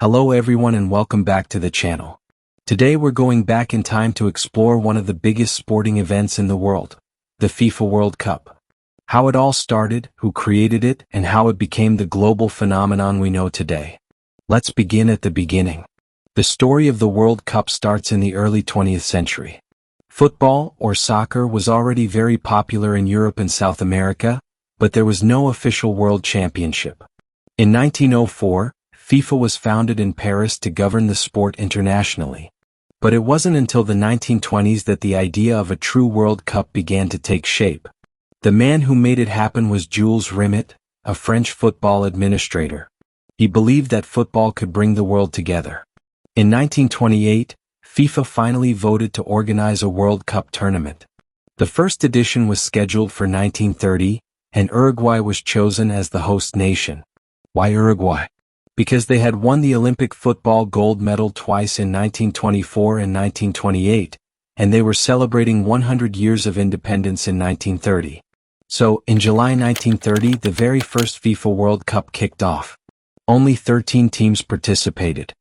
Hello everyone and welcome back to the channel. Today we're going back in time to explore one of the biggest sporting events in the world, the FIFA World Cup. How it all started, who created it, and how it became the global phenomenon we know today. Let's begin at the beginning. The story of the World Cup starts in the early 20th century. Football, or soccer, was already very popular in Europe and South America, but there was no official world championship. In 1904, FIFA was founded in Paris to govern the sport internationally. But it wasn't until the 1920s that the idea of a true World Cup began to take shape. The man who made it happen was Jules Rimet, a French football administrator. He believed that football could bring the world together. In 1928, FIFA finally voted to organize a World Cup tournament. The first edition was scheduled for 1930, and Uruguay was chosen as the host nation. Why Uruguay? Because they had won the Olympic football gold medal twice in 1924 and 1928, and they were celebrating 100 years of independence in 1930. So, in July 1930, the very first FIFA World Cup kicked off. Only 13 teams participated.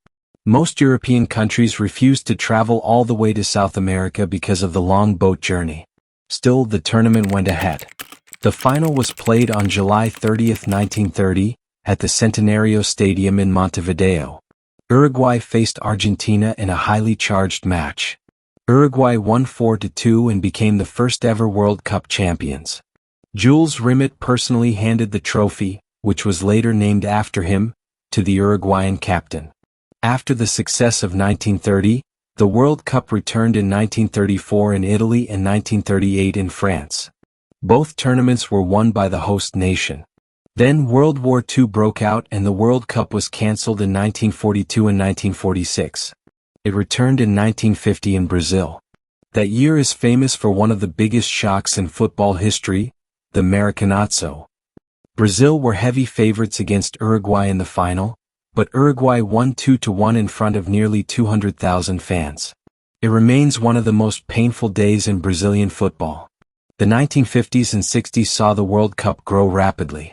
Most European countries refused to travel all the way to South America because of the long boat journey. Still, the tournament went ahead. The final was played on July 30, 1930, at the Centenario Stadium in Montevideo. Uruguay faced Argentina in a highly charged match. Uruguay won 4-2 and became the first ever World Cup champions. Jules Rimet personally handed the trophy, which was later named after him, to the Uruguayan captain. After the success of 1930, the World Cup returned in 1934 in Italy and 1938 in France. Both tournaments were won by the host nation. Then World War II broke out and the World Cup was cancelled in 1942 and 1946. It returned in 1950 in Brazil. That year is famous for one of the biggest shocks in football history, the Maracanazo. Brazil were heavy favorites against Uruguay in the final, but Uruguay won 2-1 in front of nearly 200,000 fans. It remains one of the most painful days in Brazilian football. The 1950s and 60s saw the World Cup grow rapidly.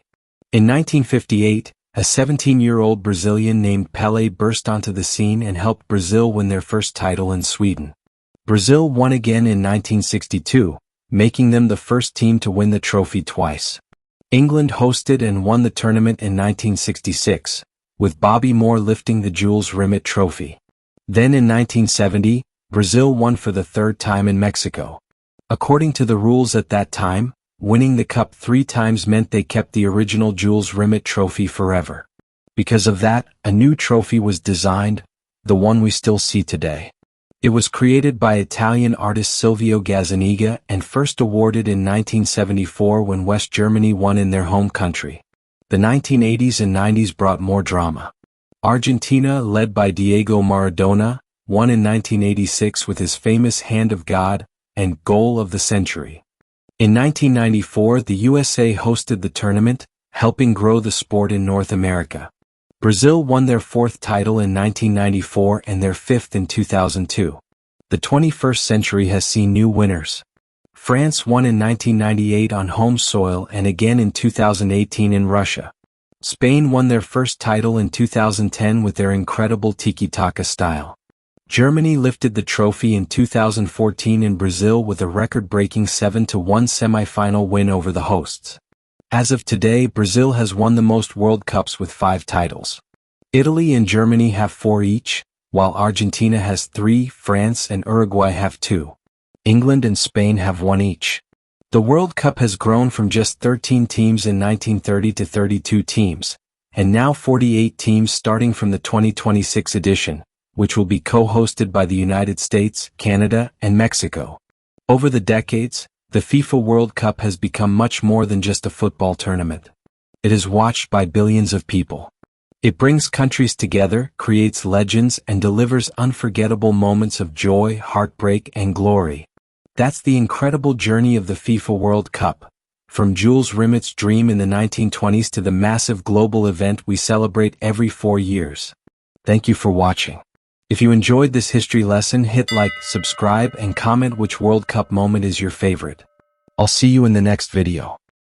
In 1958, a 17-year-old Brazilian named Pelé burst onto the scene and helped Brazil win their first title in Sweden. Brazil won again in 1962, making them the first team to win the trophy twice. England hosted and won the tournament in 1966, with Bobby Moore lifting the Jules Rimet trophy. Then in 1970, Brazil won for the third time in Mexico. According to the rules at that time, winning the cup 3 times meant they kept the original Jules Rimet trophy forever. Because of that, a new trophy was designed, the one we still see today. It was created by Italian artist Silvio Gazzaniga and first awarded in 1974 when West Germany won in their home country. The 1980s and 90s brought more drama. Argentina, led by Diego Maradona, won in 1986 with his famous Hand of God and Goal of the Century. In 1994, the USA hosted the tournament, helping grow the sport in North America. Brazil won their 4th title in 1994 and their 5th in 2002. The 21st century has seen new winners. France won in 1998 on home soil and again in 2018 in Russia. Spain won their first title in 2010 with their incredible tiki-taka style. Germany lifted the trophy in 2014 in Brazil with a record-breaking 7-1 semi-final win over the hosts. As of today, Brazil has won the most World Cups with 5 titles. Italy and Germany have 4 each, while Argentina has 3, France and Uruguay have 2. England and Spain have 1 each. The World Cup has grown from just 13 teams in 1930 to 32 teams, and now 48 teams starting from the 2026 edition, which will be co-hosted by the United States, Canada, and Mexico. Over the decades, the FIFA World Cup has become much more than just a football tournament. It is watched by billions of people. It brings countries together, creates legends, and delivers unforgettable moments of joy, heartbreak, and glory. That's the incredible journey of the FIFA World Cup, from Jules Rimet's dream in the 1920s to the massive global event we celebrate every 4 years. Thank you for watching. If you enjoyed this history lesson, hit like, subscribe, and comment which World Cup moment is your favorite. I'll see you in the next video.